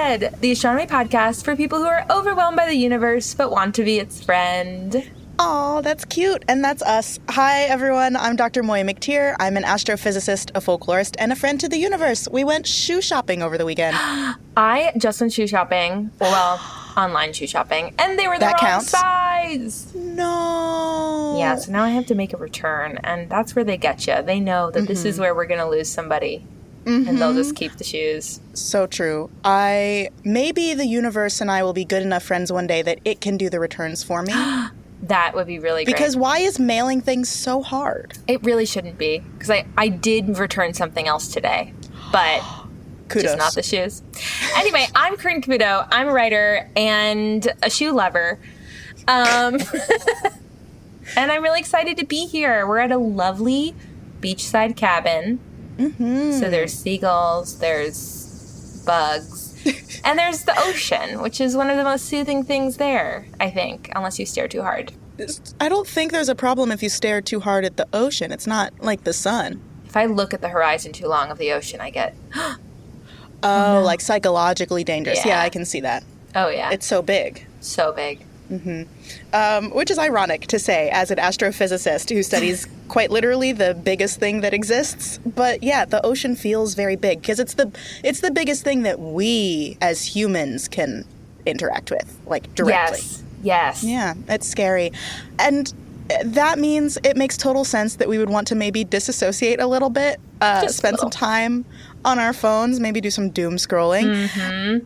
Ahead, the astronomy podcast for people who are overwhelmed by the universe but want to be its friend. Aw, that's cute. And that's us. Hi, everyone. I'm Dr. Moiya McTier. I'm an astrophysicist, a folklorist, and a friend to the universe. We went shoe shopping over the weekend. I just went shoe shopping. Well, online shoe shopping. And they were the wrong size. No. Yeah, so now I have to make a return. And that's where they get you. They know that this is where we're going to lose somebody. And they'll just keep the shoes. So true. Maybe the universe and I will be good enough friends one day that it can do the returns for me. That would be really great. Because why is mailing things so hard? It really shouldn't be. Because I did return something else today. But Kudos. Just not the shoes. Anyway, I'm Corinne Caputo. I'm a writer and a shoe lover. And I'm really excited to be here. We're at a lovely beachside cabin. So there's seagulls, there's bugs, and there's the ocean, which is one of the most soothing things there, I think, unless you stare too hard. I don't think there's a problem if you stare too hard at the ocean. It's not like the sun. If I look at the horizon too long of the ocean, I get... like psychologically dangerous. Yeah, I can see that. Oh, yeah. It's so big. So big. Which is ironic to say as an astrophysicist who studies quite literally the biggest thing that exists. But yeah, the ocean feels very big because it's the biggest thing that we as humans can interact with, like directly. Yes. Yeah, it's scary. And that means it makes total sense that we would want to maybe disassociate a little bit, spend some time on our phones, maybe do some doom scrolling.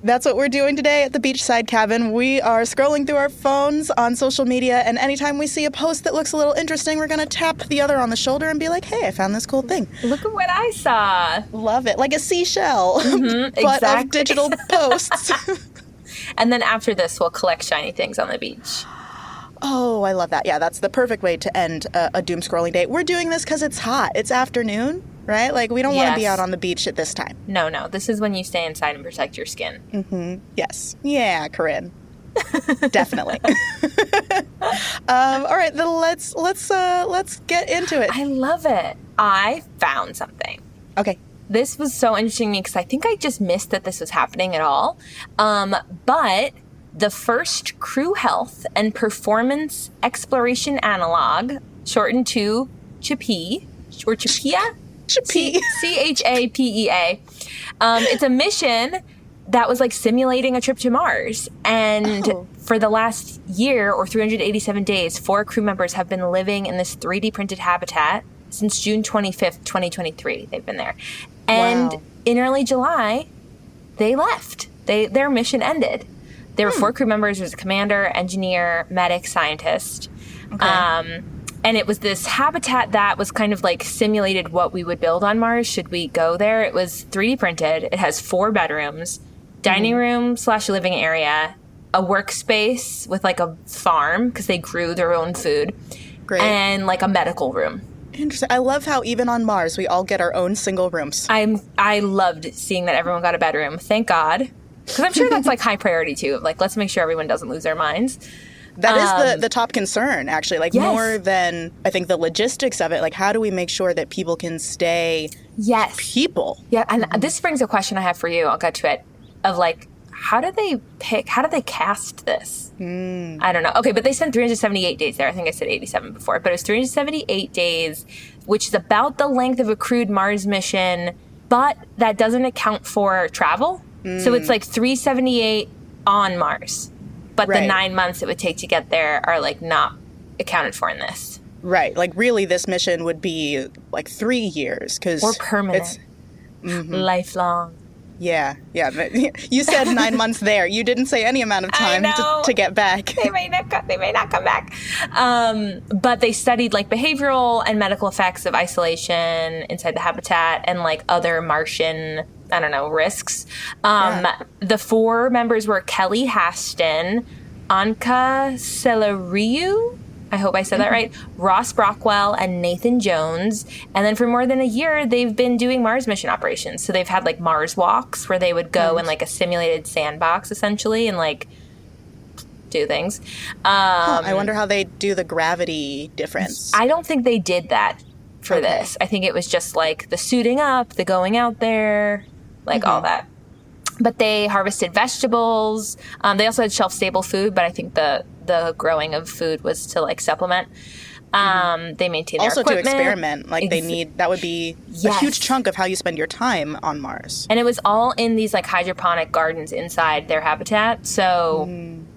That's what we're doing today at the beachside cabin. We are scrolling through our phones on social media, and anytime we see a post that looks a little interesting, we're going to tap the other on the shoulder and be like, hey, I found this cool thing. Look at what I saw. Love it. Like a seashell, but of digital posts. And then after this, we'll collect shiny things on the beach. Oh, I love that. Yeah, that's the perfect way to end a doom scrolling day. We're doing this because it's hot. It's afternoon, right? Like, we don't want to be out on the beach at this time. No. This is when you stay inside and protect your skin. Yes. Yeah, Corinne. Definitely. All right, then let's get into it. I love it. I found something. Okay. This was so interesting to me because I think I just missed that this was happening at all. But the first crew health and performance exploration analog, shortened to CHAPEA, or CHAPEA? CHAPEA. It's a mission that was like simulating a trip to Mars. And for the last year, or 387 days, 4 crew members have been living in this 3D printed habitat since June 25th, 2023. They've been there. And in early July, they left. Their mission ended. There were 4 crew members. There was a commander, engineer, medic, scientist. Okay. And it was this habitat that was kind of like simulated what we would build on Mars should we go there. It was 3D printed. It has 4 bedrooms, dining room / living area, a workspace with like a farm because they grew their own food. Great. And like a medical room. Interesting. I love how even on Mars we all get our own single rooms. I loved seeing that everyone got a bedroom. Thank God. Because I'm sure that's like high priority too. Like, let's make sure everyone doesn't lose their minds. That is the top concern, actually. Like, more than, I think, the logistics of it. Like, how do we make sure that people can stay people? Yeah, and this brings a question I have for you. I'll get to it. Of, like, how did they cast this? I don't know. Okay, but they spent 378 days there. I think I said 87 before. But it was 378 days, which is about the length of a crewed Mars mission. But that doesn't account for travel. So it's like 378 on Mars. But the 9 months it would take to get there are, like, not accounted for in this. Right. Like, really, this mission would be, like, 3 years. Or permanent. Lifelong. Yeah. You said 9 months there. You didn't say any amount of time to get back. They may not come back. But they studied, like, behavioral and medical effects of isolation inside the habitat and, like, other Martian, I don't know, risks. The 4 members were Kelly Haston, Anka Seleriu, I hope I said that right, Ross Brockwell, and Nathan Jones. And then for more than a year, they've been doing Mars mission operations. So they've had, like, Mars walks where they would go in, like, a simulated sandbox, essentially, and, like, do things. I wonder how they do the gravity difference. I don't think they did that for this. I think it was just, like, the suiting up, the going out there, like, all that. But they harvested vegetables. They also had shelf-stable food, but I think the growing of food was to, like, supplement. They maintain their also equipment. To experiment. Like, that would be a huge chunk of how you spend your time on Mars. And it was all in these, like, hydroponic gardens inside their habitat. So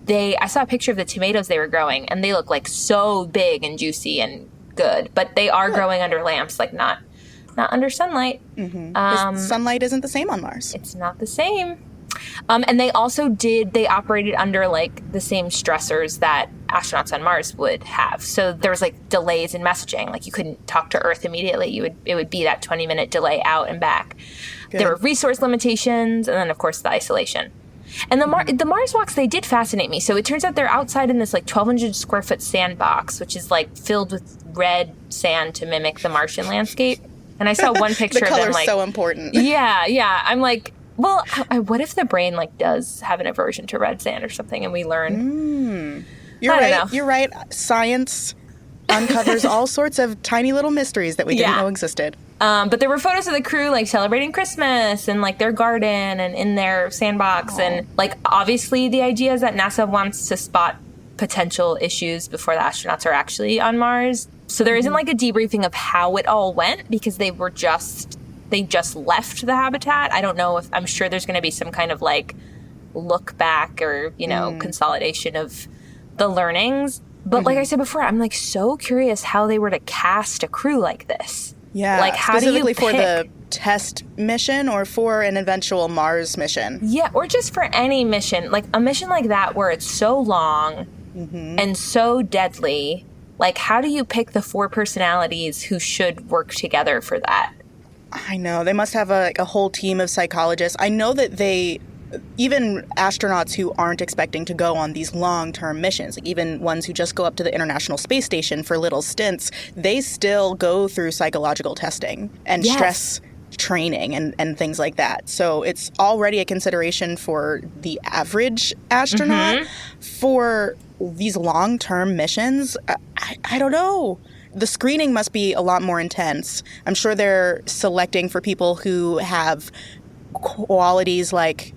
I saw a picture of the tomatoes they were growing, and they look, like, so big and juicy and good. But they are growing under lamps, like, not under sunlight. Sunlight isn't the same on Mars. It's not the same. And they also they operated under, like, the same stressors that astronauts on Mars would have. So there was, like, delays in messaging. Like, you couldn't talk to Earth immediately. It would be that 20-minute delay out and back. Good. There were resource limitations, and then, of course, the isolation. And the Mars walks, they did fascinate me. So it turns out they're outside in this, like, 1,200 square foot sandbox, which is, like, filled with red sand to mimic the Martian landscape. And I saw one picture the of them, color's like, so important. Yeah. I'm like, well, what if the brain, like, does have an aversion to red sand or something, and we learn? You're right. Science uncovers all sorts of tiny little mysteries that we didn't know existed. But there were photos of the crew, like, celebrating Christmas and, like, their garden and in their sandbox. And, like, obviously the idea is that NASA wants to spot potential issues before the astronauts are actually on Mars. So there isn't, like, a debriefing of how it all went, because they just left the habitat. I don't know I'm sure there's going to be some kind of, like, look back or, consolidation of the learnings. But like I said before, I'm, like, so curious how they were to cast a crew like this. Yeah. Like, how do you specifically pick? For the test mission or for an eventual Mars mission? Yeah, or just for any mission. Like, a mission like that where it's so long and so deadly. Like, how do you pick the 4 personalities who should work together for that? I know. They must have a whole team of psychologists. I know that even astronauts who aren't expecting to go on these long-term missions, like even ones who just go up to the International Space Station for little stints, they still go through psychological testing and stress training and things like that. So it's already a consideration for the average astronaut. For these long-term missions, I don't know. The screening must be a lot more intense. I'm sure they're selecting for people who have qualities like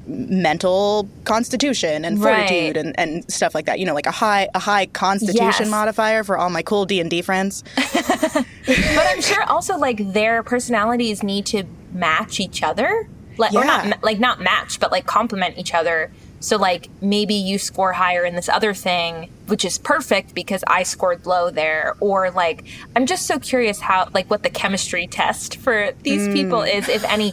mental constitution and fortitude and stuff like that. Like a high constitution modifier for all my cool D&D friends. But I'm sure also, like, their personalities need to match each other. Like, or not match, but, like, complement each other. So, like, maybe you score higher in this other thing, which is perfect because I scored low there. Or, like, I'm just so curious how, like, what the chemistry test for these people is, if any.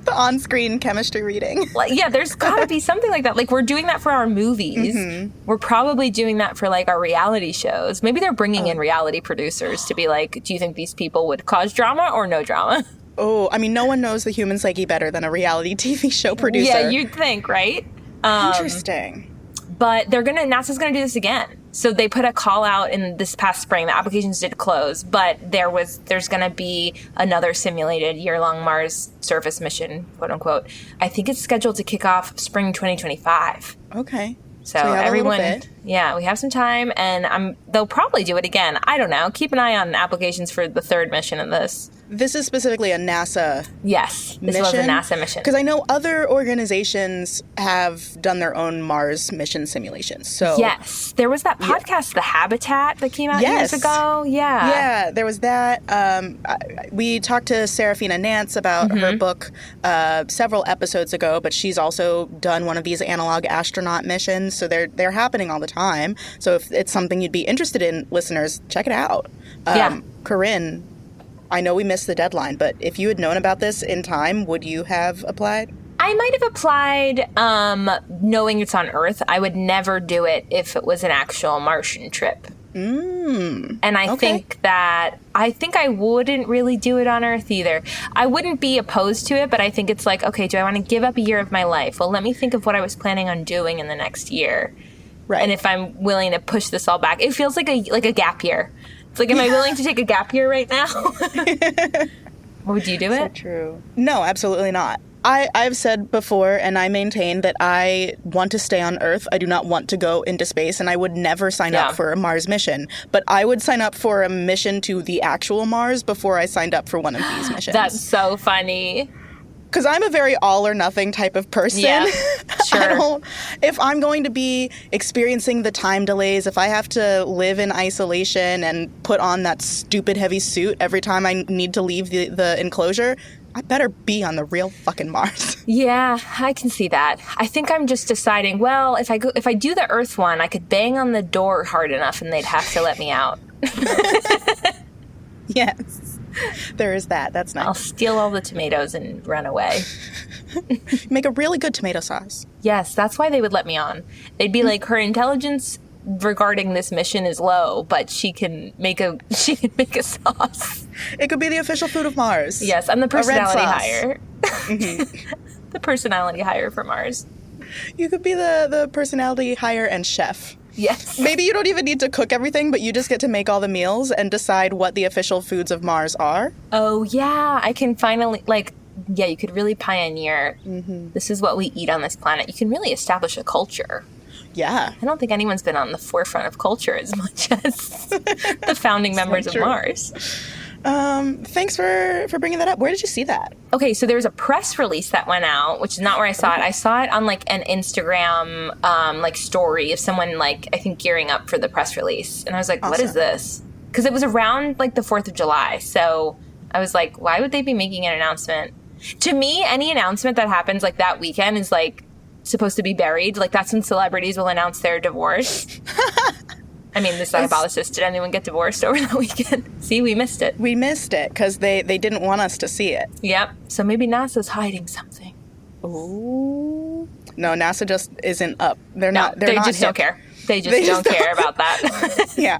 The on-screen chemistry reading. Like, yeah, there's got to be something like that. Like, we're doing that for our movies. We're probably doing that for, like, our reality shows. Maybe they're bringing in reality producers to be like, do you think these people would cause drama or no drama? Oh, I mean, no one knows the human psyche better than a reality TV show producer. Yeah, you'd think, right? Interesting. But NASA's gonna do this again. So they put a call out in this past spring. The applications did close, but there's gonna be another simulated year-long Mars surface mission, quote unquote. I think it's scheduled to kick off spring 2025. Okay. So everyone, we have some time, and they'll probably do it again. I don't know. Keep an eye on applications for the 3rd mission of this. This is specifically a NASA Yes, this was a NASA mission. Because I know other organizations have done their own Mars mission simulations. So yes, there was that podcast, The Habitat, that came out years ago. Yeah. Yeah, there was that. We talked to Serafina Nance about her book several episodes ago, but she's also done one of these analog astronaut missions. So they're happening all the time. So if it's something you'd be interested in, listeners, check it out. Corinne, I know we missed the deadline, but if you had known about this in time, would you have applied? I might have applied knowing it's on Earth. I would never do it if it was an actual Martian trip. And I think I wouldn't really do it on Earth either. I wouldn't be opposed to it, but I think it's like, okay, do I want to give up a year of my life? Well, let me think of what I was planning on doing in the next year. Right. And if I'm willing to push this all back, it feels like a gap year. It's like, am I willing to take a gap year right now? Would you do it? So true. No, absolutely not. I've said before, and I maintain that I want to stay on Earth. I do not want to go into space, and I would never sign up for a Mars mission. But I would sign up for a mission to the actual Mars before I signed up for one of these missions. That's so funny. because I'm a very all or nothing type of person. Yeah, sure. If I'm going to be experiencing the time delays, if I have to live in isolation and put on that stupid heavy suit every time I need to leave the enclosure, I better be on the real fucking Mars. Yeah, I can see that. I think I'm just deciding, well, if I do the Earth one, I could bang on the door hard enough and they'd have to let me out. Yes. There is that. That's nice. I'll steal all the tomatoes and run away. Make a really good tomato sauce. Yes, that's why they would let me on. They'd be like, her intelligence regarding this mission is low, but she can make a sauce. It could be the official food of Mars. Yes, I'm the personality hire. Mm-hmm. The personality hire for Mars. You could be the personality hire and chef. Yes. Maybe you don't even need to cook everything, but you just get to make all the meals and decide what the official foods of Mars are. Oh, yeah. I can finally, you could really pioneer, this is what we eat on this planet. You can really establish a culture. Yeah. I don't think anyone's been on the forefront of culture as much as the founding members of Mars. Thanks for bringing that up. Where did you see that? Okay, so there was a press release that went out, which is not where I saw it. I saw it on an Instagram story of someone I think gearing up for the press release, and I was like, awesome. What is this? Because it was around the 4th of July, so I was like, why would they be making an announcement? To me, any announcement that happens that weekend is supposed to be buried. That's when celebrities will announce their divorce. I mean, this hypothesis, did anyone get divorced over the weekend? See, we missed it. We missed it because they didn't want us to see it. Yep. So maybe NASA's hiding something. Ooh. No, NASA just isn't up. They just don't care. They just don't care about that. Yeah.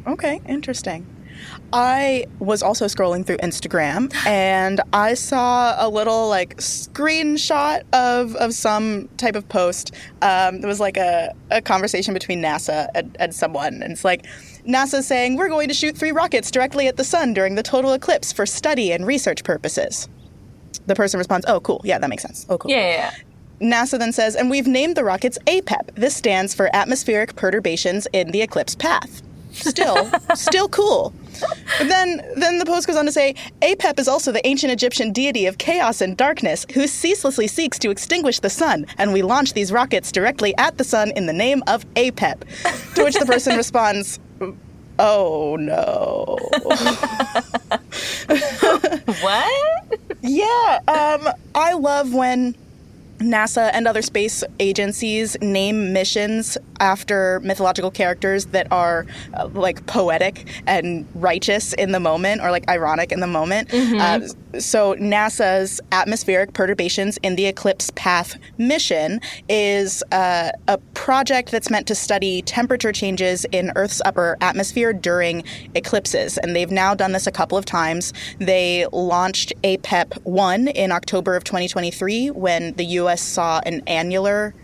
Okay, interesting. I was also scrolling through Instagram, and I saw a little screenshot of some type of post. It was a conversation between NASA and someone, and it's NASA saying, we're going to shoot 3 rockets directly at the sun during the total eclipse for study and research purposes. The person responds, oh, cool. Yeah, that makes sense. Oh, cool. Yeah. NASA then says, and we've named the rockets APEP. This stands for atmospheric perturbations in the eclipse path. Still cool. But then the post goes on to say, Apep is also the ancient Egyptian deity of chaos and darkness who ceaselessly seeks to extinguish the sun, and we launch these rockets directly at the sun in the name of Apep. To which the person responds, oh no. What? Yeah, I love when NASA and other space agencies name missions after mythological characters that are poetic and righteous in the moment, or ironic in the moment. So NASA's atmospheric perturbations in the eclipse path mission is a project that's meant to study temperature changes in Earth's upper atmosphere during eclipses, and they've now done this a couple of times. They launched APEP-1 in October of 2023 when the U.S. saw an annular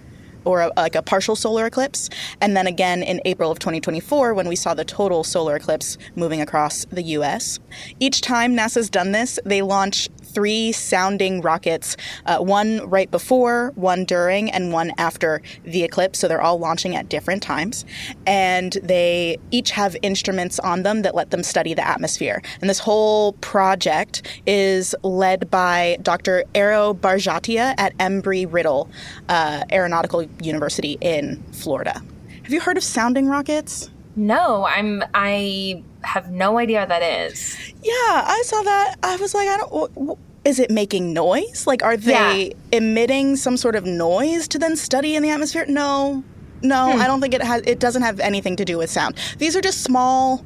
or a partial solar eclipse, and then again in April of 2024 when we saw the total solar eclipse moving across the U.S. Each time NASA's done this, they launch 3 sounding rockets, one right before, one during, and one after the eclipse. So they're all launching at different times. And they each have instruments on them that let them study the atmosphere. And this whole project is led by Dr. Aero Barjatia at Embry-Riddle Aeronautical University in Florida. Have you heard of sounding rockets? No, I have no idea what that is. Yeah, I saw that. I was like, is it making noise? Are they emitting some sort of noise to then study in the atmosphere? No, I don't think it doesn't have anything to do with sound. These are just small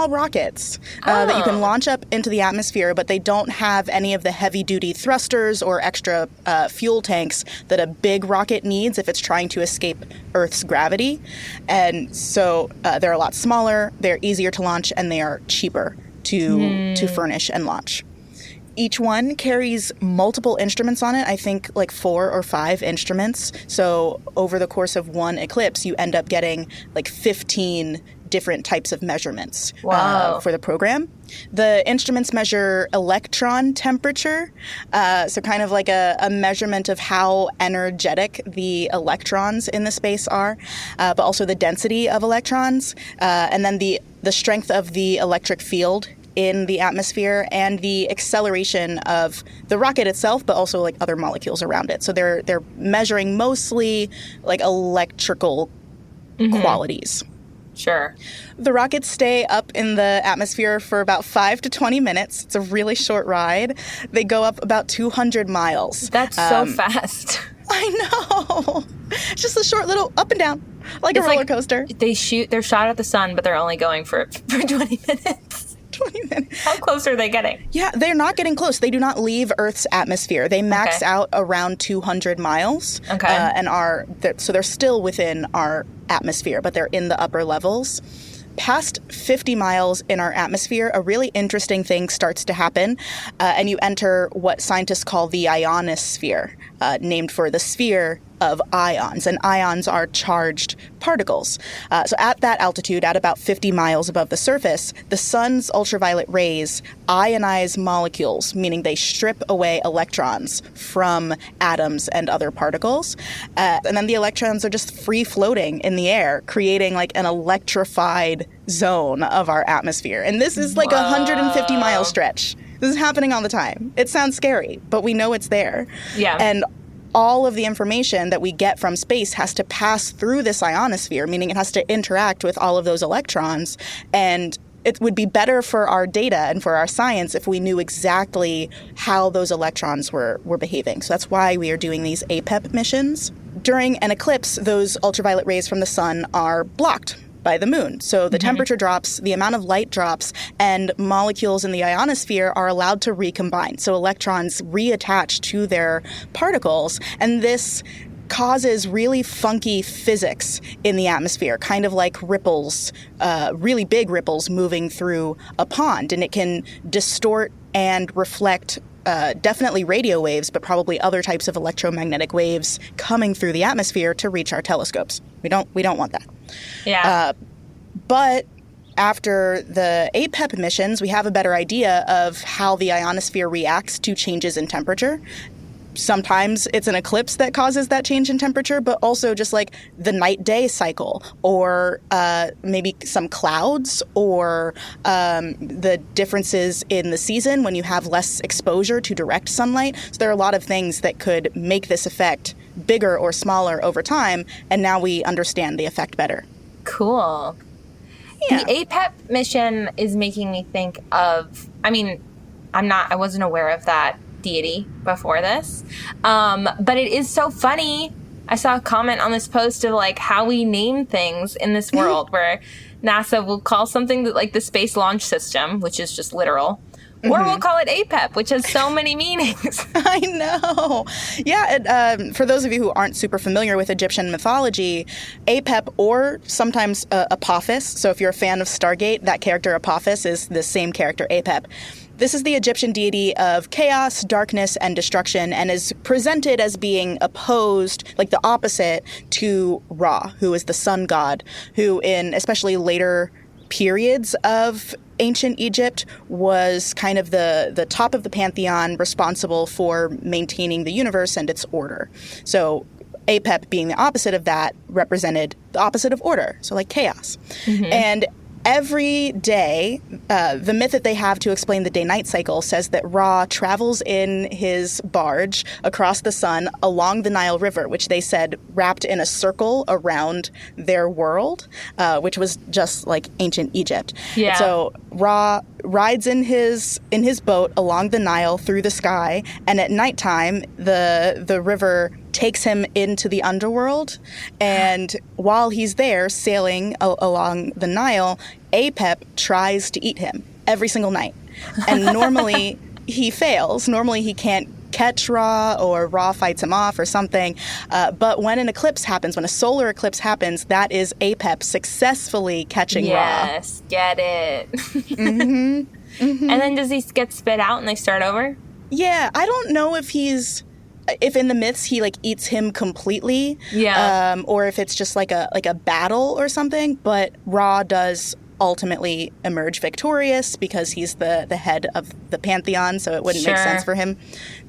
rockets that you can launch up into the atmosphere, but they don't have any of the heavy-duty thrusters or extra fuel tanks that a big rocket needs if it's trying to escape Earth's gravity. And so they're a lot smaller, they're easier to launch, and they are cheaper to furnish and launch. Each one carries multiple instruments on it, I think 4 or 5 instruments. So over the course of one eclipse, you end up getting 15 different types of measurements for the program. The instruments measure electron temperature, so kind of a measurement of how energetic the electrons in the space are, but also the density of electrons, and then the strength of the electric field in the atmosphere and the acceleration of the rocket itself, but also like other molecules around it. So they're measuring mostly like electrical qualities. Sure. The rockets stay up in the atmosphere for about 5 to 20 minutes. It's a really short ride. They go up about 200 miles. That's so fast. I know. Just a short little up and down, like it's a roller coaster. They're shot at the sun, but they're only going for 20 minutes. 20 minutes. How close are they getting? Yeah, they're not getting close. They do not leave Earth's atmosphere. They max out around 200 miles. Okay. So they're still within our atmosphere, but they're in the upper levels. Past 50 miles in our atmosphere, a really interesting thing starts to happen, and you enter what scientists call the ionosphere, named for the sphere of ions, and ions are charged particles. So at that altitude, at about 50 miles above the surface, the sun's ultraviolet rays ionize molecules, meaning they strip away electrons from atoms and other particles. And then the electrons are just free floating in the air, creating like an electrified zone of our atmosphere. And this is like a 150-mile stretch. This is happening all the time. It sounds scary, but we know it's there. Yeah. And all of the information that we get from space has to pass through this ionosphere, meaning it has to interact with all of those electrons. And it would be better for our data and for our science if we knew exactly how those electrons were behaving. So that's why we are doing these APEP missions. During an eclipse, those ultraviolet rays from the sun are blocked by the moon. So the temperature drops, the amount of light drops, and molecules in the ionosphere are allowed to recombine. So electrons reattach to their particles, and this causes really funky physics in the atmosphere, kind of like ripples, really big ripples moving through a pond. And it can distort and reflect definitely radio waves, but probably other types of electromagnetic waves coming through the atmosphere to reach our telescopes. We don't want that. Yeah. But after the APEP missions, we have a better idea of how the ionosphere reacts to changes in temperature. Sometimes it's an eclipse that causes that change in temperature, but also just like the night-day cycle, or maybe some clouds, or the differences in the season when you have less exposure to direct sunlight. So there are a lot of things that could make this effect bigger or smaller over time, and now we understand the effect better. Cool. Yeah. The APEP mission is making me think of, I wasn't aware of that deity before this. But it is so funny. I saw a comment on this post of like how we name things in this world, where NASA will call something like the Space Launch System, which is just literal, or we'll call it APEP, which has so many meanings. I know. Yeah, for those of you who aren't super familiar with Egyptian mythology, APEP, or sometimes Apophis, so if you're a fan of Stargate, that character Apophis is the same character, APEP. This is the Egyptian deity of chaos, darkness, and destruction, and is presented as being opposed, like the opposite, to Ra, who is the sun god, who in especially later periods of ancient Egypt was kind of the top of the pantheon, responsible for maintaining the universe and its order. So APEP, being the opposite of that, represented the opposite of order, so like chaos. And every day, the myth that they have to explain the day-night cycle says that Ra travels in his barge across the sun along the Nile River, which they said wrapped in a circle around their world, which was just like ancient Egypt. Yeah. So Ra rides in his boat along the Nile through the sky, and at nighttime, the river takes him into the underworld, and while he's there sailing along the Nile, APEP tries to eat him every single night. And normally he fails. Normally he can't catch Ra, or Ra fights him off or something. But when an eclipse happens, when a solar eclipse happens, that is APEP successfin catching Ra. Yes, get it. And then does he get spit out and they start over? Yeah, I don't know if in the myths he like eats him completely, or if it's just like a battle or something. But Ra does ultimately emerge victorious because he's the head of the pantheon, so it wouldn't make sense for him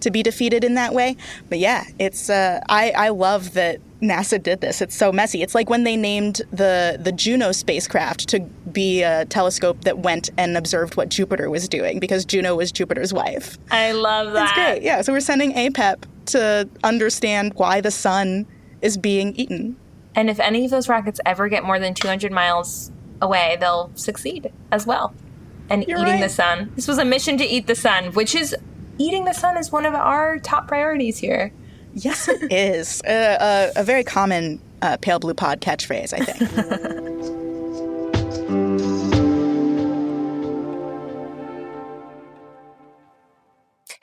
to be defeated in that way. But yeah, it's I love that NASA did this. It's so messy. It's like when they named the Juno spacecraft to be a telescope that went and observed what Jupiter was doing, because Juno was Jupiter's wife. I love that. It's great. Yeah, so we're sending APEP to understand why the sun is being eaten. And if any of those rockets ever get more than 200 miles away, they'll succeed as well. And You're eating right. the sun. This was a mission to eat the sun, which is, eating the sun is one of our top priorities here. Yes, it is. A very common Pale Blue Pod catchphrase, I think.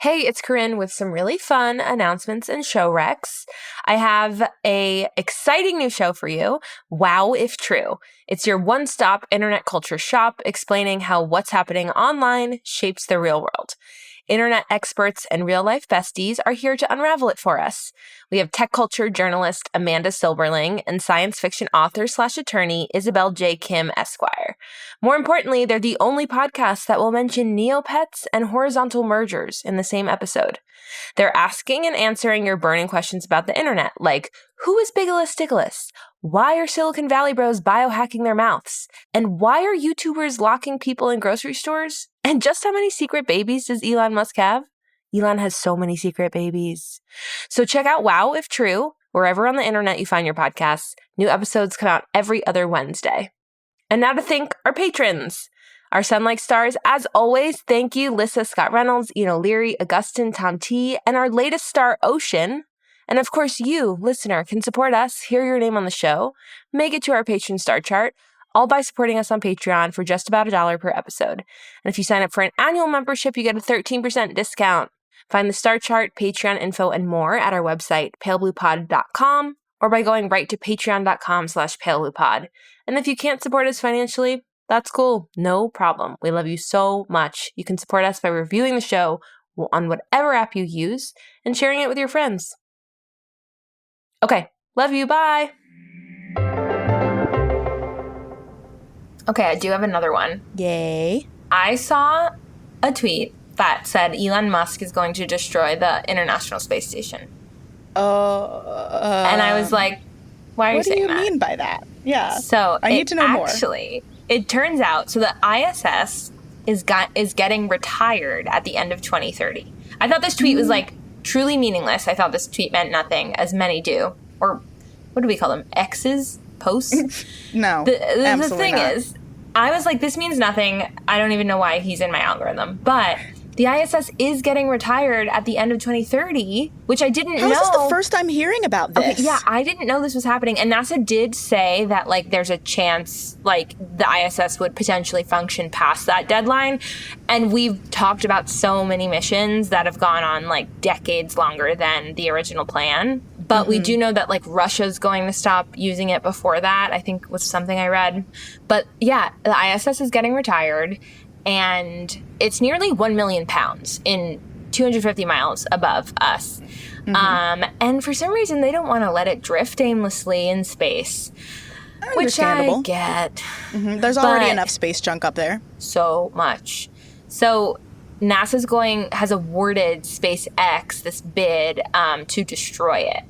Hey, it's Corinne with some really fun announcements and show recs. I have a exciting new show for you, Wow If True. It's your one-stop internet culture shop explaining how what's happening online shapes the real world. Internet experts and real-life besties are here to unravel it for us. We have tech culture journalist Amanda Silberling and science fiction author/attorney Isabel J. Kim Esquire. More importantly, they're the only podcast that will mention Neopets and horizontal mergers in the same episode. They're asking and answering your burning questions about the internet, like, who is Bigelow Stiglitz? Why are Silicon Valley bros biohacking their mouths? And why are YouTubers locking people in grocery stores? And just how many secret babies does Elon Musk have? Elon has so many secret babies. So check out Wow If True, wherever on the internet you find your podcasts. New episodes come out every other Wednesday. And now to thank our patrons. Our Sun-like stars, as always, thank you, Lissa, Scott Reynolds, Ian O'Leary, Augustin, Tom T, and our latest star, Ocean. And of course, you, listener, can support us, hear your name on the show, make it to our Patreon star chart, all by supporting us on Patreon for just about $1 per episode. And if you sign up for an annual membership, you get a 13% discount. Find the star chart, Patreon info, and more at our website, palebluepod.com, or by going right to patreon.com/palebluepod. And if you can't support us financially, that's cool. No problem. We love you so much. You can support us by reviewing the show on whatever app you use and sharing it with your friends. Okay. Love you. Bye. Okay, I do have another one. Yay. I saw a tweet that said Elon Musk is going to destroy the International Space Station. And I was like, why are you saying that? What do you mean by that? Yeah. So I need to know more. Actually, it turns out, so the ISS is getting retired at the end of 2030. I thought this tweet was like truly meaningless. I thought this tweet meant nothing, as many do. Or what do we call them? X's? Posts? No, The absolutely thing not. is, I was like, this means nothing. I don't even know why he's in my algorithm. But the ISS is getting retired at the end of 2030, which I didn't know. How is this the first I'm hearing about this? Okay, yeah, I didn't know this was happening. And NASA did say that, like, there's a chance, like, the ISS would potentially function past that deadline. And we've talked about so many missions that have gone on, like, decades longer than the original plan. But we do know that, like, Russia's going to stop using it before that, I think was something I read. But, yeah, the ISS is getting retired. And it's nearly 1 million pounds in 250 miles above us. And for some reason, they don't want to let it drift aimlessly in space, which I get. There's already enough space junk up there. So much. So NASA has awarded SpaceX this bid to destroy it.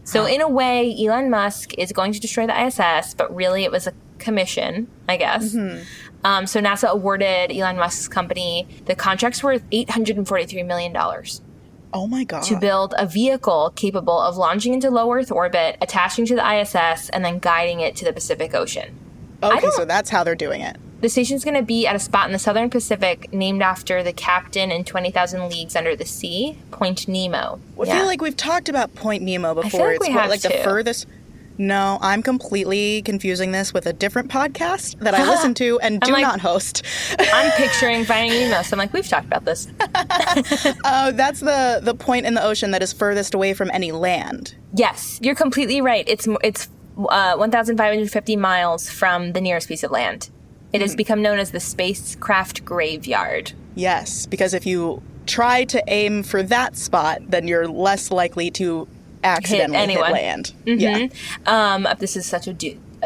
So in a way, Elon Musk is going to destroy the ISS, but really it was a commission, I guess. So NASA awarded Elon Musk's company, the contract's worth $843 million. Oh my God. To build a vehicle capable of launching into low Earth orbit, attaching to the ISS, and then guiding it to the Pacific Ocean. Okay, so that's how they're doing it. The station's going to be at a spot in the Southern Pacific named after the captain in 20,000 Leagues Under the Sea, Point Nemo. I feel like we've talked about Point Nemo before. I feel like we have like too. the furthest. No, I'm completely confusing this with a different podcast that I listen to and do not host. I'm picturing Finding Nemo, so I'm like, we've talked about this. That's the point in the ocean that is furthest away from any land. Yes, you're completely right. It's 1,550 miles from the nearest piece of land. It has become known as the spacecraft graveyard. Yes, because if you try to aim for that spot, then you're less likely to accidentally hit land. Yeah. This is such a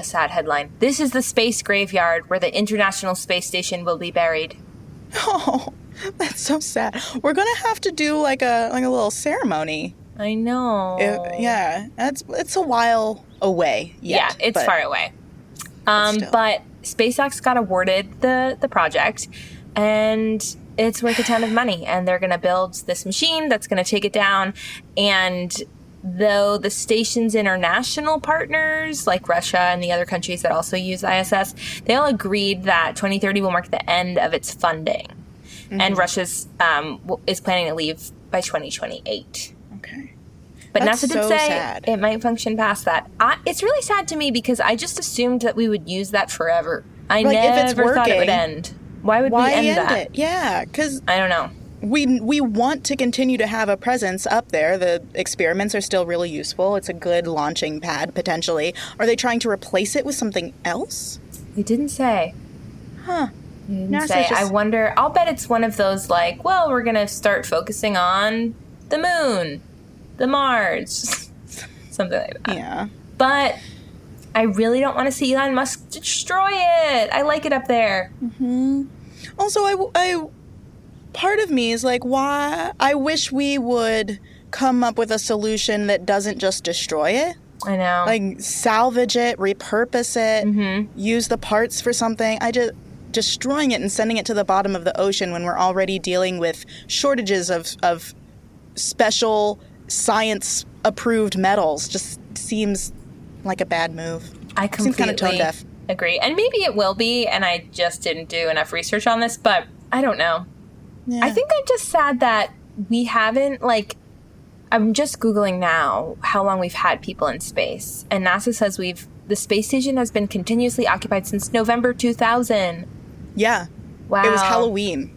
sad headline. This is the space graveyard where the International Space Station will be buried. Oh, that's so sad. We're gonna have to do like a little ceremony I know. It's a while away yet. Yeah, it's far away. But SpaceX got awarded the project, and it's worth a ton of money. And they're going to build this machine that's going to take it down. And though the station's international partners, like Russia and the other countries that also use ISS, they all agreed that 2030 will mark the end of its funding. Mm-hmm. And Russia's is planning to leave by 2028. Okay. But That's NASA did so say sad. it might function past that. It's really sad to me because I just assumed that we would use that forever. I never thought it would end. Why would we end that? It? Yeah, because I don't know. We want to continue to have a presence up there. The experiments are still really useful. It's a good launching pad, potentially. Are they trying to replace it with something else? It didn't say. Huh. It didn't say. I wonder. I'll bet it's one of those like, well, we're going to start focusing on the moon, the Mars, something like that. Yeah. But I really don't want to see Elon Musk destroy it. I like it up there. Mm-hmm. Also, I part of me is like, why? I wish we would come up with a solution that doesn't just destroy it. I know. Like, salvage it, repurpose it, use the parts for something. Destroying it and sending it to the bottom of the ocean when we're already dealing with shortages of special science-approved metals just seems like a bad move. I completely seems kind of tone deaf. Agree. And maybe it will be, and I just didn't do enough research on this, but I don't know. Yeah. I think I'm just sad that we haven't, like, I'm just Googling now how long we've had people in space. And NASA says the space station has been continuously occupied since November 2000. Yeah. Wow. It was Halloween.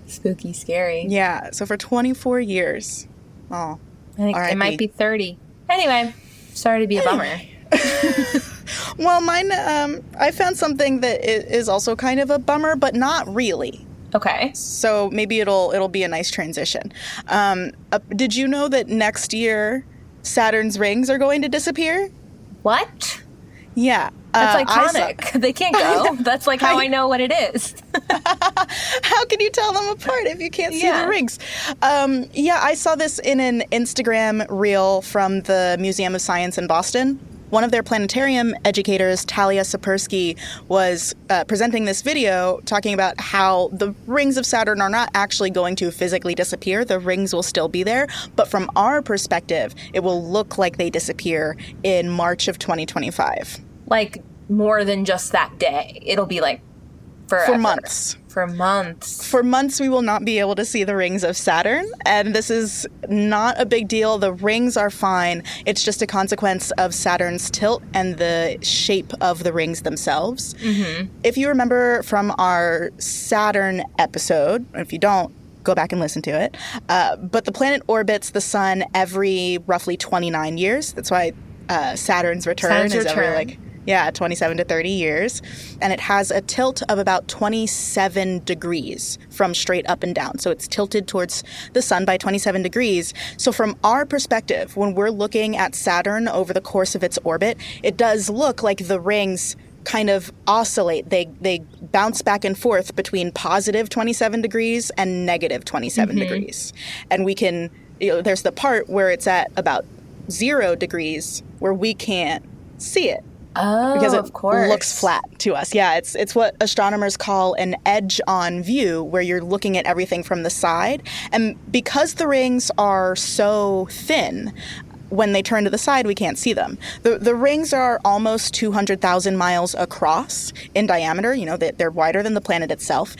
Spooky, scary. Yeah. So for 24 years. Oh. I think it might be 30. Anyway, sorry to be a bummer. Well, mine, I found something that is also kind of a bummer, but not really. Okay. So maybe it'll be a nice transition. Did you know that next year Saturn's rings are going to disappear? What? Yeah. That's iconic. They can't go. That's like how I know what it is. How can you tell them apart if you can't see the rings? I saw this in an Instagram reel from the Museum of Science in Boston. One of their planetarium educators, Talia Sapersky, was presenting this video talking about how the rings of Saturn are not actually going to physically disappear. The rings will still be there. But from our perspective, it will look like they disappear in March of 2025. Like more than just that day. It'll be like forever. For months. For months. For months, we will not be able to see the rings of Saturn, and this is not a big deal. The rings are fine. It's just a consequence of Saturn's tilt and the shape of the rings themselves. Mm-hmm. If you remember from our Saturn episode, if you don't, go back and listen to it, but the planet orbits the sun every roughly 29 years. That's why Saturn's return is every 27 to 30 years. And it has a tilt of about 27 degrees from straight up and down. So it's tilted towards the sun by 27 degrees. So from our perspective, when we're looking at Saturn over the course of its orbit, it does look like the rings kind of oscillate. They bounce back and forth between positive 27 degrees and negative 27 degrees. And we can, there's the part where it's at about 0 degrees where we can't see it. Oh, because it of course. Looks flat to us. Yeah, it's what astronomers call an edge-on view, where you're looking at everything from the side. And because the rings are so thin, when they turn to the side, we can't see them. The rings are almost 200,000 miles across in diameter. They're wider than the planet itself,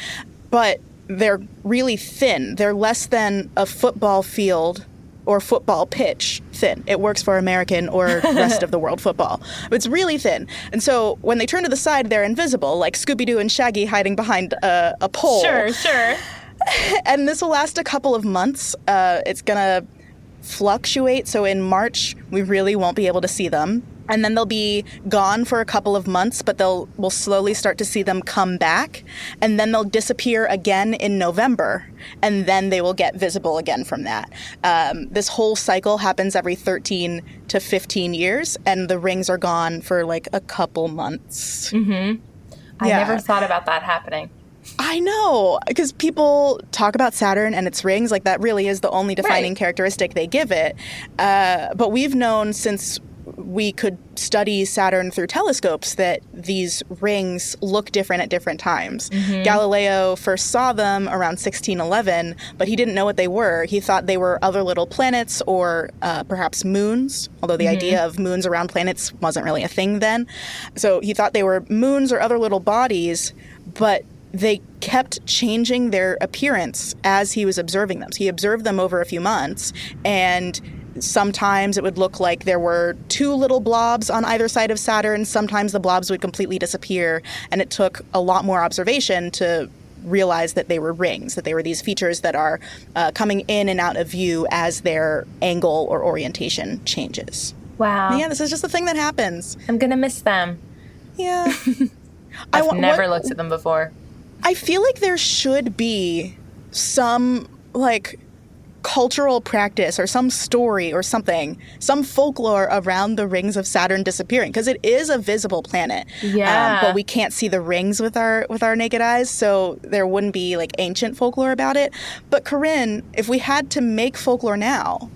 but they're really thin. They're less than a football field or football pitch thin. It works for American or rest of the world football. It's really thin. And so when they turn to the side, they're invisible, like Scooby-Doo and Shaggy hiding behind a pole. Sure. And this will last a couple of months. It's going to fluctuate. So in March, we really won't be able to see them. And then they'll be gone for a couple of months, but we'll slowly start to see them come back. And then they'll disappear again in November. And then they will get visible again from that. This whole cycle happens every 13 to 15 years. And the rings are gone for like a couple months. Mm-hmm. I never thought about that happening. I know, because people talk about Saturn and its rings, like that really is the only defining characteristic they give it. But we've known since we could study Saturn through telescopes that these rings look different at different times. Galileo first saw them around 1611, but he didn't know what they were. He thought they were other little planets or perhaps moons, although the idea of moons around planets wasn't really a thing then. So he thought they were moons or other little bodies, but they kept changing their appearance as he was observing them. So he observed them over a few months, and sometimes it would look like there were two little blobs on either side of Saturn. Sometimes the blobs would completely disappear, and it took a lot more observation to realize that they were rings, that they were these features that are coming in and out of view as their angle or orientation changes. Wow. Yeah, this is just a thing that happens. I'm going to miss them. Yeah. I've never looked at them before. I feel like there should be some, like, cultural practice or some story or something, some folklore around the rings of Saturn disappearing, because it is a visible planet. Yeah. But we can't see the rings with our naked eyes, so there wouldn't be, like, ancient folklore about it. But Corinne, if we had to make folklore now,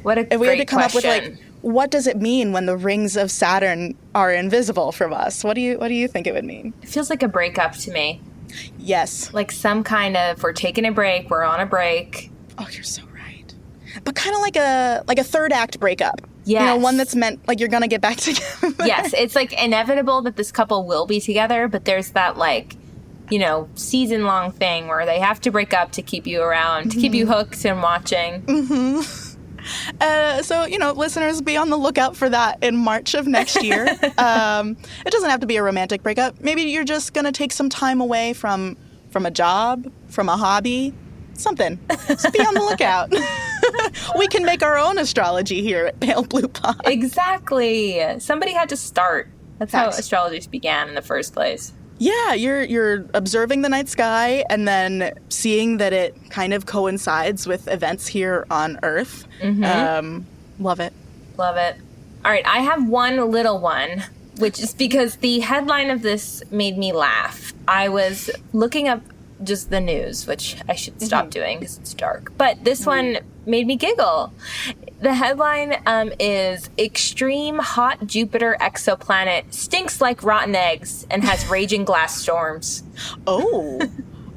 what a if we great had to come question. up with, like, what does it mean when the rings of Saturn are invisible from us? What do you think it would mean? It feels like a breakup to me. Yes. Like some kind of, we're taking a break, we're on a break. Oh, you're so right. But kind of like a third act breakup. Yes. You know, one that's meant like you're going to get back together. Yes, it's like inevitable that this couple will be together, but there's that like, you know, season-long thing where they have to break up to keep you around, to keep you hooked and watching. So, you know, listeners, be on the lookout for that in March of next year. It doesn't have to be a romantic breakup. Maybe you're just going to take some time away from a job, from a hobby, something. Just be on the lookout. We can make our own astrology here at Pale Blue Pod. Exactly. Somebody had to start. That's Facts. how astrology began in the first place. Yeah, you're observing the night sky and then seeing that it kind of coincides with events here on Earth. Love it. Love it. All right, I have one little one, which is because the headline of this made me laugh. I was looking up just the news, which I should stop doing because it's dark. But this one made me giggle. The headline is Extreme Hot Jupiter Exoplanet Stinks Like Rotten Eggs and Has Raging Glass Storms. Oh,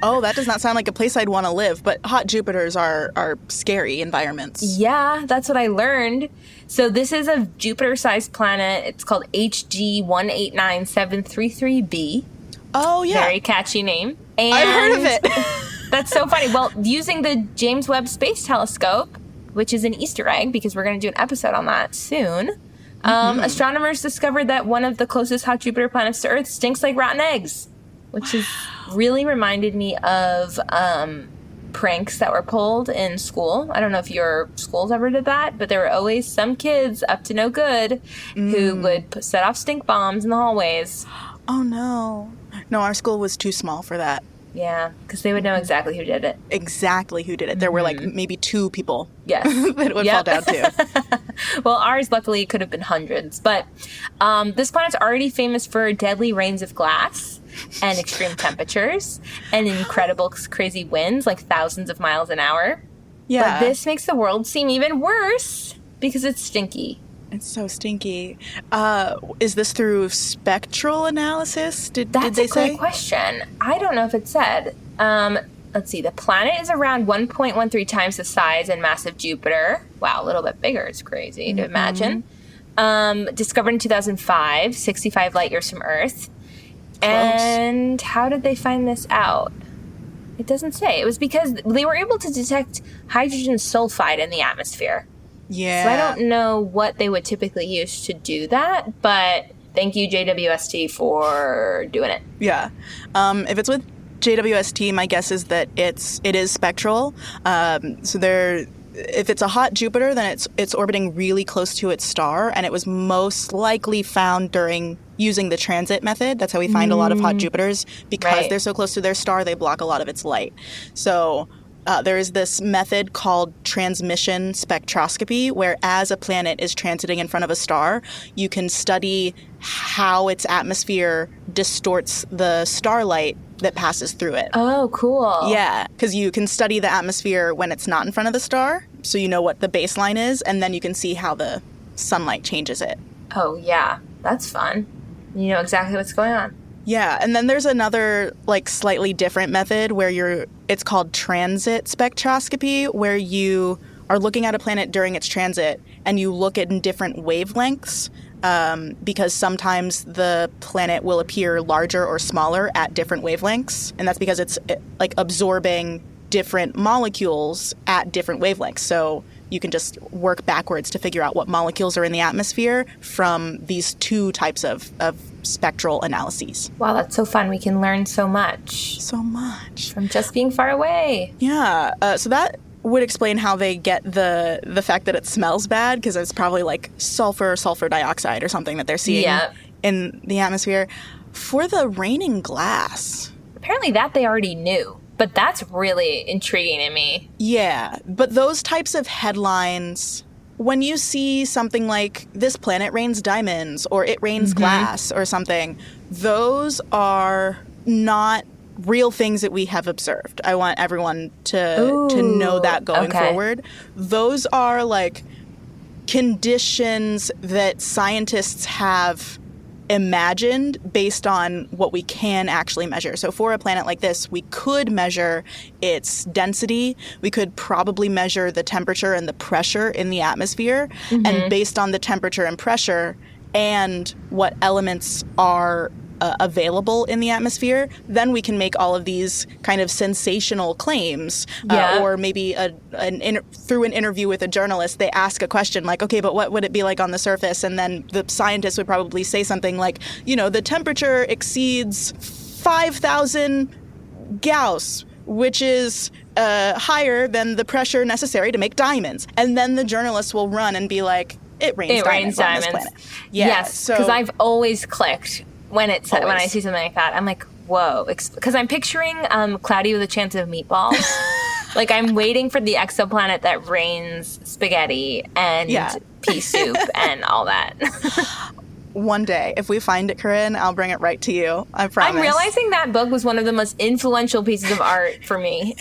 that does not sound like a place I'd want to live, but hot Jupiters are scary environments. Yeah, that's what I learned. So this is a Jupiter-sized planet. It's called HG 189733b. Oh, yeah. Very catchy name. And I've heard of it. That's so funny. Well, using the James Webb Space Telescope, which is an Easter egg because we're going to do an episode on that soon, astronomers discovered that one of the closest hot Jupiter planets to Earth stinks like rotten eggs, which is really reminded me of pranks that were pulled in school. I don't know if your schools ever did that, but there were always some kids up to no good who would set off stink bombs in the hallways. Oh, no. No, our school was too small for that. Yeah, because they would know exactly who did it. Exactly who did it. There were like maybe two people Yes. that it would fall down to. Well, ours luckily could have been hundreds. But this planet's already famous for deadly rains of glass and extreme temperatures and incredible crazy winds, like thousands of miles an hour. Yeah. But this makes the world seem even worse because it's stinky. It's so stinky. Is this through spectral analysis? Did That's they a say? great question. I don't know if it said. Let's see. The planet is around 1.13 times the size and mass of Jupiter. Wow, a little bit bigger. It's crazy to imagine. Discovered in 2005, 65 light years from Earth. Close. And how did they find this out? It doesn't say. It was because they were able to detect hydrogen sulfide in the atmosphere. Yeah. So I don't know what they would typically use to do that, but thank you, JWST, for doing it. Yeah. If it's with JWST, my guess is that it is spectral. If it's a hot Jupiter, then it's orbiting really close to its star, and it was most likely found during using the transit method. That's how we find a lot of hot Jupiters. Because Right. they're so close to their star, they block a lot of its light. So there is this method called transmission spectroscopy, where as a planet is transiting in front of a star, you can study how its atmosphere distorts the starlight that passes through it. Oh, cool. Yeah, because you can study the atmosphere when it's not in front of the star, so you know what the baseline is, and then you can see how the sunlight changes it. Oh, yeah. That's fun. You know exactly what's going on. Yeah, and then there's another, like, slightly different method where it's called transit spectroscopy, where you are looking at a planet during its transit, and you look at in different wavelengths, because sometimes the planet will appear larger or smaller at different wavelengths, and that's because it's, like, absorbing different molecules at different wavelengths. So you can just work backwards to figure out what molecules are in the atmosphere from these two types of spectral analyses. Wow, that's so fun. We can learn so much. So much. From just being far away. Yeah. So that would explain how they get the fact that it smells bad, because it's probably like sulfur dioxide or something that they're seeing in the atmosphere. For the raining glass. Apparently that they already knew. But that's really intriguing to me. Yeah, but those types of headlines, when you see something like this planet rains diamonds or it rains glass or something, those are not real things that we have observed. I want everyone to know that going forward. Those are like conditions that scientists have imagined based on what we can actually measure. So for a planet like this, we could measure its density. We could probably measure the temperature and the pressure in the atmosphere. And based on the temperature and pressure and what elements are available in the atmosphere, then we can make all of these kind of sensational claims. Or maybe through an interview with a journalist, they ask a question like, okay, but what would it be like on the surface? And then the scientist would probably say something like, you know, the temperature exceeds 5,000 Gauss, which is higher than the pressure necessary to make diamonds. And then the journalist will run and be like, it rains diamonds on this planet. Yes, because I've always clicked when I see something like that. I'm like, whoa. Because I'm picturing Cloudy with a Chance of Meatballs. Like, I'm waiting for the exoplanet that rains spaghetti and pea soup and all that. One day, if we find it, Corinne, I'll bring it right to you. I promise. I'm realizing that book was one of the most influential pieces of art for me.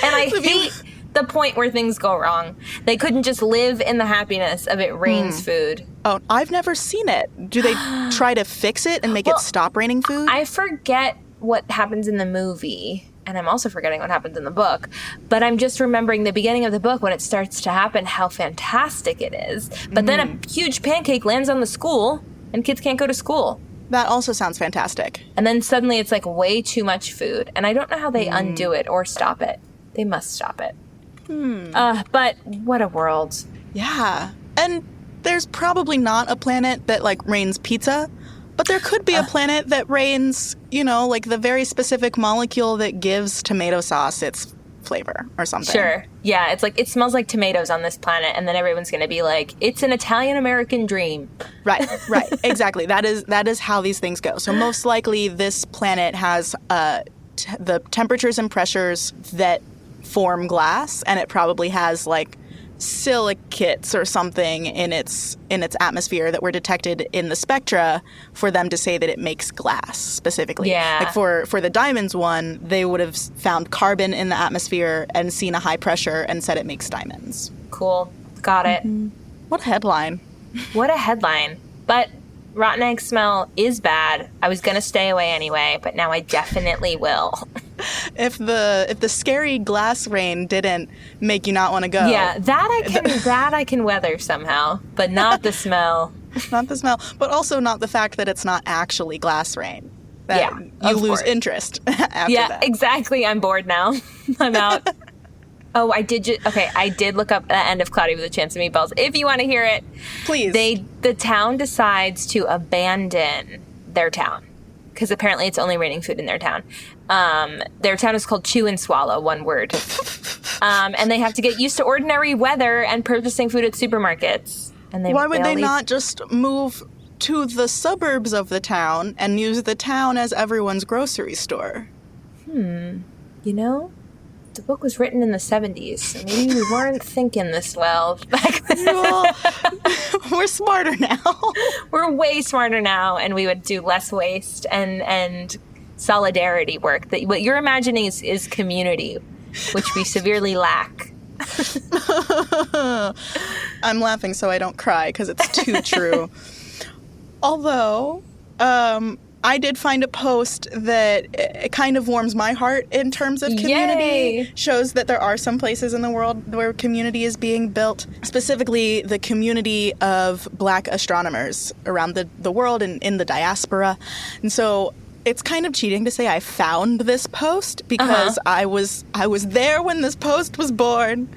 And I hate the point where things go wrong. They couldn't just live in the happiness of it rains food. Oh, I've never seen it. Do they try to fix it and make it stop raining food? I forget what happens in the movie, and I'm also forgetting what happens in the book, but I'm just remembering the beginning of the book when it starts to happen, how fantastic it is. But then a huge pancake lands on the school, and kids can't go to school. That also sounds fantastic. And then suddenly it's like way too much food, and I don't know how they undo it or stop it. They must stop it. But what a world. Yeah. And there's probably not a planet that, like, rains pizza, but there could be a planet that rains, you know, like the very specific molecule that gives tomato sauce its flavor or something. Sure. Yeah, it's like, it smells like tomatoes on this planet, and then everyone's going to be like, it's an Italian-American dream. Right. Exactly. That is how these things go. So most likely this planet has the temperatures and pressures that form glass, and it probably has like silicates or something in its atmosphere that were detected in the spectra for them to say that it makes glass specifically. Yeah. Like for the diamonds one, they would have found carbon in the atmosphere and seen a high pressure and said it makes diamonds. Cool. Got it. What a headline. What a headline. But rotten egg smell is bad. I was going to stay away anyway, but now I definitely will. If the scary glass rain didn't make you not want to go. Yeah, that I can weather somehow, but not the smell. Not the smell, but also not the fact that it's not actually glass rain. That you lose interest after that. Yeah, exactly. I'm bored now. I'm out. Oh, I did look up the end of Cloudy with a Chance of Meatballs. If you want to hear it, please. The town decides to abandon their town because apparently it's only raining food in their town. Their town is called Chew and Swallow, one word. And they have to get used to ordinary weather and purchasing food at supermarkets. And why would they not just move to the suburbs of the town and use the town as everyone's grocery store? you know, the book was written in the 70s, so maybe we weren't thinking this well back then. Well, we're smarter now. We're way smarter now, and we would do less waste and solidarity work. That what you're imagining is community, which we severely lack. I'm laughing so I don't cry because it's too true. Although, I did find a post that it kind of warms my heart in terms of community. Yay. Shows that there are some places in the world where community is being built, specifically the community of Black astronomers around the world and in the diaspora. And so it's kind of cheating to say I found this post because I was there when this post was born.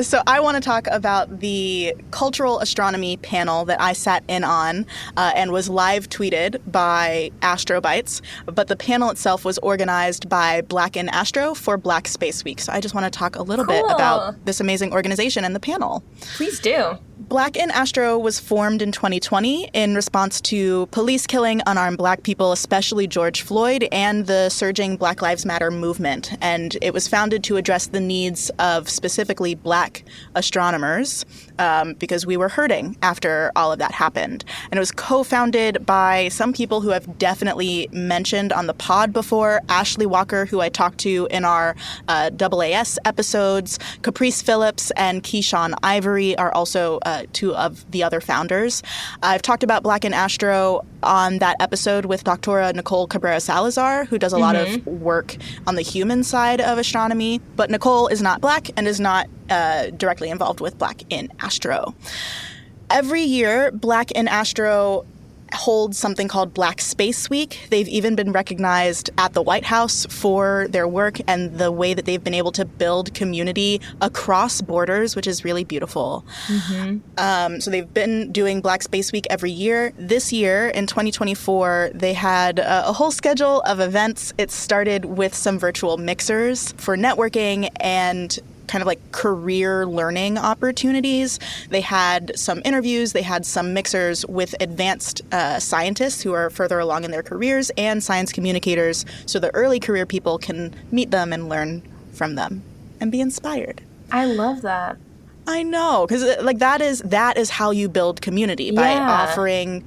So I want to talk about the cultural astronomy panel that I sat in on and was live tweeted by Astrobytes. But the panel itself was organized by Black in Astro for Black Space Week. So I just want to talk a little bit about this amazing organization and the panel. Please do. Black in Astro was formed in 2020 in response to police killing unarmed Black people, especially George Floyd, and the surging Black Lives Matter movement. And it was founded to address the needs of specifically Black astronomers because we were hurting after all of that happened. And it was co-founded by some people who have definitely mentioned on the pod before, Ashley Walker, who I talked to in our AAS episodes, Caprice Phillips and Keyshawn Ivory are also two of the other founders. I've talked about Black in Astro on that episode with Dr. Nicole Cabrera Salazar, who does a lot of work on the human side of astronomy. But Nicole is not Black and is not directly involved with Black in Astro. Every year, Black in Astro holds something called Black Space Week. They've even been recognized at the White House for their work and the way that they've been able to build community across borders, which is really beautiful. So they've been doing Black Space Week every year. This year, in 2024, they had a whole schedule of events. It started with some virtual mixers for networking and kind of like career learning opportunities. They had some interviews, they had some mixers with advanced scientists who are further along in their careers and science communicators so the early career people can meet them and learn from them and be inspired. I love that. I know, because like that is how you build community, by offering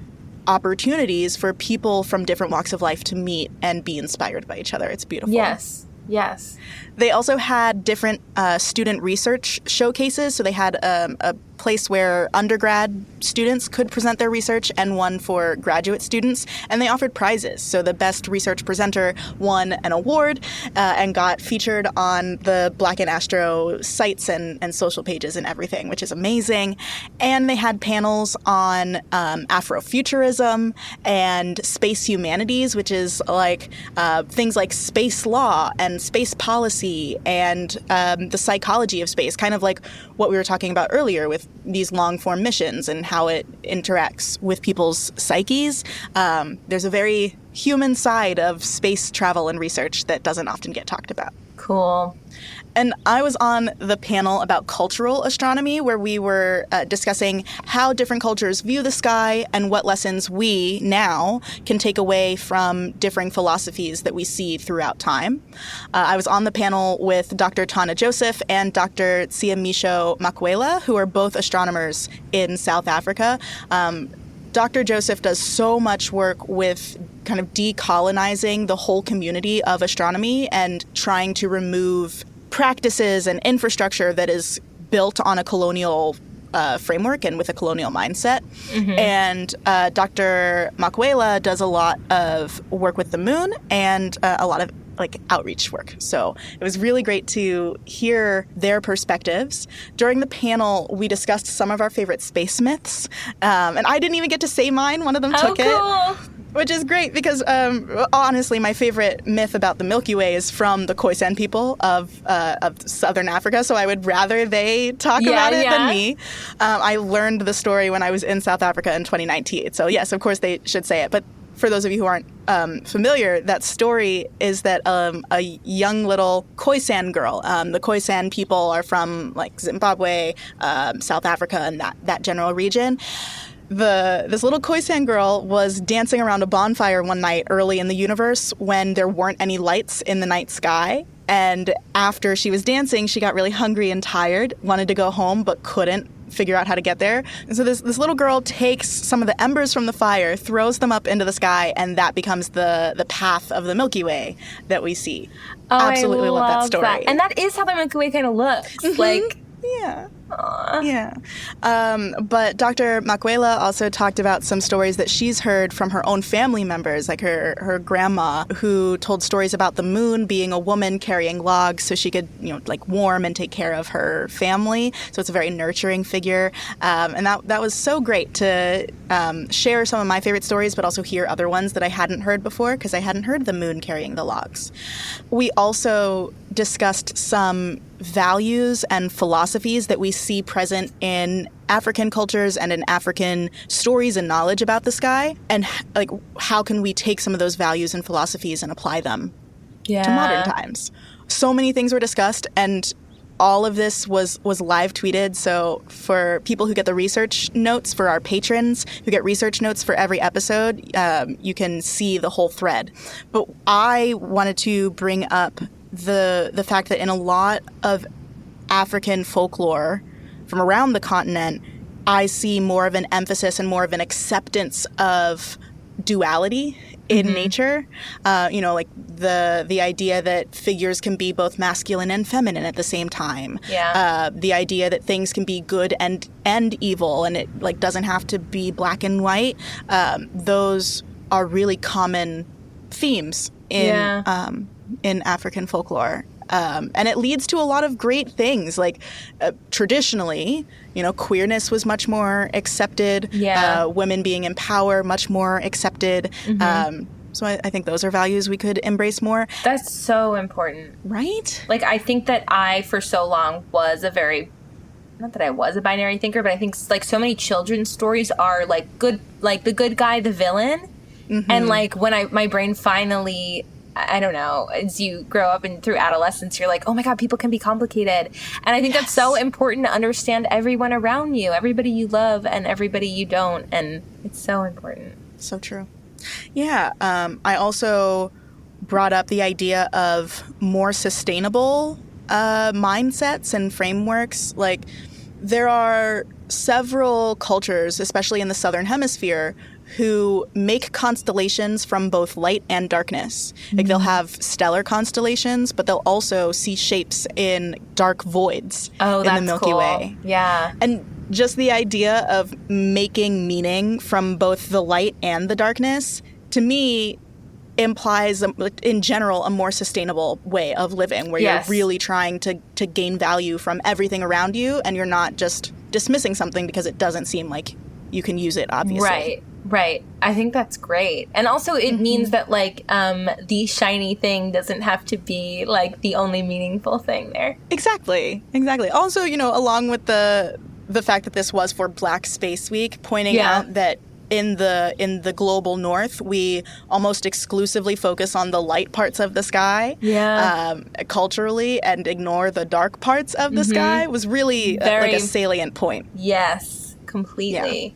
opportunities for people from different walks of life to meet and be inspired by each other. It's beautiful. Yes. They also had different student research showcases. So they had a place where undergrad students could present their research and one for graduate students. And they offered prizes. So the best research presenter won an award and got featured on the Black in Astro sites and social pages and everything, which is amazing. And they had panels on Afrofuturism and space humanities, which is like things like space law and space policy and the psychology of space, kind of like what we were talking about earlier with these long-form missions and how it interacts with people's psyches. There's a very human side of space travel and research that doesn't often get talked about. Cool. And I was on the panel about cultural astronomy, where we were discussing how different cultures view the sky and what lessons we now can take away from differing philosophies that we see throughout time. I was on the panel with Dr. Tana Joseph and Dr. Tsiamisho Makwela, who are both astronomers in South Africa. Dr. Joseph does so much work with kind of decolonizing the whole community of astronomy and trying to remove practices and infrastructure that is built on a colonial framework and with a colonial mindset. And Dr. Makwela does a lot of work with the moon and a lot of like outreach work. So it was really great to hear their perspectives. During the panel, we discussed some of our favorite space myths. And I didn't even get to say mine. One of them took it. Which is great because, honestly, my favorite myth about the Milky Way is from the Khoisan people of southern Africa, so I would rather they talk about it than me. I learned the story when I was in South Africa in 2019, so yes, of course they should say it. But for those of you who aren't familiar, that story is that a young little Khoisan girl, the Khoisan people are from like Zimbabwe, South Africa, and that general region. this little Khoisan girl was dancing around a bonfire one night early in the universe when there weren't any lights in the night sky. And after she was dancing, she got really hungry and tired, wanted to go home, but couldn't figure out how to get there. And so this little girl takes some of the embers from the fire, throws them up into the sky, and that becomes the path of the Milky Way that we see. Oh, Absolutely love that story. That. And that is how the Milky Way kind of looks. Mm-hmm. Like, yeah. aww. Yeah. But Dr. Macuela also talked about some stories that she's heard from her own family members, like her grandma, who told stories about the moon being a woman carrying logs so she could, like warm and take care of her family. So it's a very nurturing figure. And that was so great to share some of my favorite stories, but also hear other ones that I hadn't heard before because I hadn't heard the moon carrying the logs. We also discussed some values and philosophies that we see present in African cultures and in African stories and knowledge about the sky, and like how can we take some of those values and philosophies and apply them to modern times. So many things were discussed, and all of this was live tweeted. So for people who get the research notes, for our patrons who get research notes for every episode, you can see the whole thread. But I wanted to bring up the fact that in a lot of African folklore from around the continent, I see more of an emphasis and more of an acceptance of duality in nature. Like the idea that figures can be both masculine and feminine at the same time. Yeah. The idea that things can be good and evil, and it like doesn't have to be black and white. Those are really common themes in African folklore. And it leads to a lot of great things. Like traditionally, queerness was much more accepted. Yeah. Women being in power, much more accepted. So I think those are values we could embrace more. That's so important. Right? Like, I think that I, for so long, was not that I was a binary thinker, but I think, like, so many children's stories are, like, good, like, the good guy, the villain. And, like, when my brain finally... I don't know, as you grow up and through adolescence, you're like, oh my God, people can be complicated. And I think that's so important to understand everyone around you, everybody you love and everybody you don't. And it's so important. So true. Yeah. I also brought up the idea of more sustainable mindsets and frameworks. Like, there are several cultures, especially in the Southern Hemisphere, who make constellations from both light and darkness. Like, they'll have stellar constellations, but they'll also see shapes in dark voids in the Milky Way. Yeah. And just the idea of making meaning from both the light and the darkness, to me, implies, in general, a more sustainable way of living, where you're really trying to gain value from everything around you, and you're not just dismissing something because it doesn't seem like you can use it, obviously. Right. I think that's great. And also it means that, like, the shiny thing doesn't have to be, like, the only meaningful thing there. Exactly. Also, along with the fact that this was for Black Space Week, pointing out that in the global north, we almost exclusively focus on the light parts of the sky culturally, and ignore the dark parts of the sky was really like a salient point. Yes, completely. Yeah.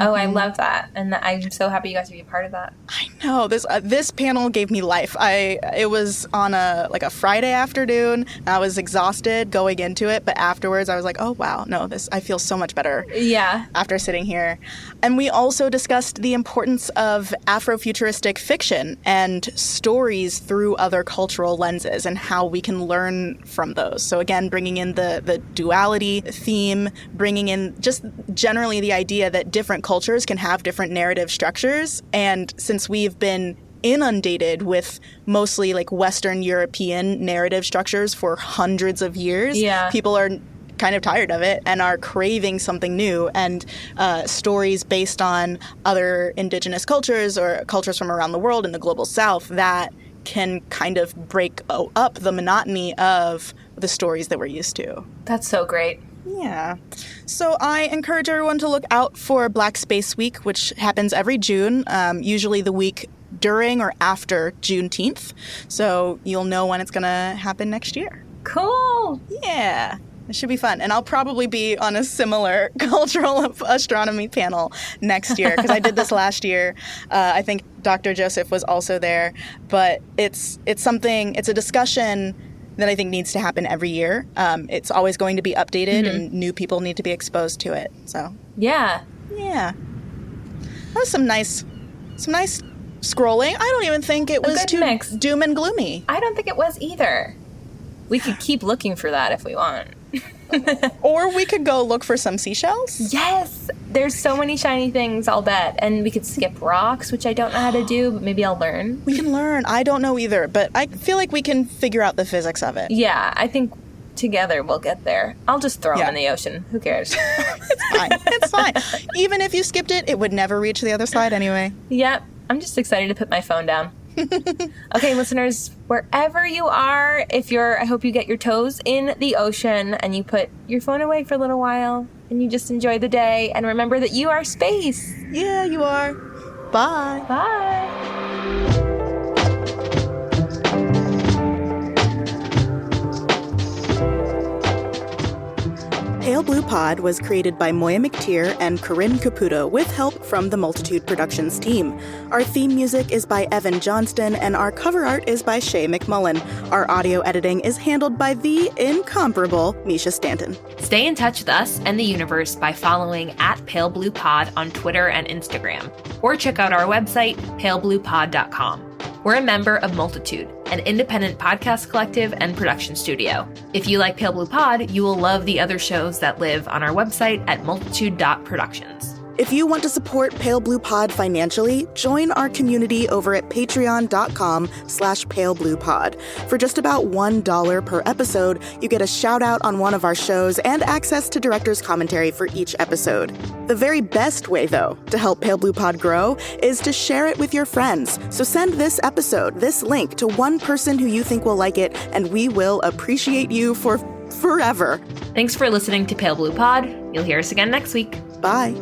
Oh, I love that, and I'm so happy you guys to be a part of that. I know this panel gave me life. It was on a Friday afternoon. I was exhausted going into it, but afterwards I was like, oh wow, no, I feel so much better. Yeah. After sitting here, and we also discussed the importance of Afrofuturistic fiction and stories through other cultural lenses and how we can learn from those. So again, bringing in the duality theme, bringing in just generally the idea that different cultures can have different narrative structures. And since we've been inundated with mostly like Western European narrative structures for hundreds of years, people are kind of tired of it and are craving something new, and stories based on other indigenous cultures or cultures from around the world in the global south that can kind of break up the monotony of the stories that we're used to. That's so great. Yeah. So I encourage everyone to look out for Black Space Week, which happens every June, usually the week during or after Juneteenth. So you'll know when it's going to happen next year. Cool. Yeah. It should be fun. And I'll probably be on a similar cultural astronomy panel next year because I did this last year. I think Dr. Joseph was also there. But it's a discussion that I think needs to happen every year. It's always going to be updated and new people need to be exposed to it. So yeah. That was some nice scrolling. I don't even think it was too doom and gloomy. I don't think it was either. We could keep looking for that if we want. Or we could go look for some seashells. Yes! There's so many shiny things, I'll bet. And we could skip rocks, which I don't know how to do, but maybe I'll learn. We can learn. I don't know either, but I feel like we can figure out the physics of it. Yeah, I think together we'll get there. I'll just throw them in the ocean. Who cares? It's fine. Even if you skipped it, it would never reach the other side anyway. Yep. I'm just excited to put my phone down. Okay, listeners, wherever you are, I hope you get your toes in the ocean and you put your phone away for a little while and you just enjoy the day and remember that you are space. Yeah, you are. Bye. Bye. Pale Blue Pod was created by Moiya McTier and Corinne Caputo with help from the Multitude Productions team. Our theme music is by Evan Johnston and our cover art is by Shay McMullen. Our audio editing is handled by the incomparable Misha Stanton. Stay in touch with us and the universe by following @PaleBluePod on Twitter and Instagram, or check out our website, palebluepod.com. We're a member of Multitude, an independent podcast collective and production studio. If you like Pale Blue Pod, you will love the other shows that live on our website at multitude.productions. If you want to support Pale Blue Pod financially, join our community over at patreon.com/palebluepod. For just about $1 per episode, you get a shout out on one of our shows and access to director's commentary for each episode. The very best way, though, to help Pale Blue Pod grow is to share it with your friends. So send this link to one person who you think will like it, and we will appreciate you for forever. Thanks for listening to Pale Blue Pod. You'll hear us again next week. Bye.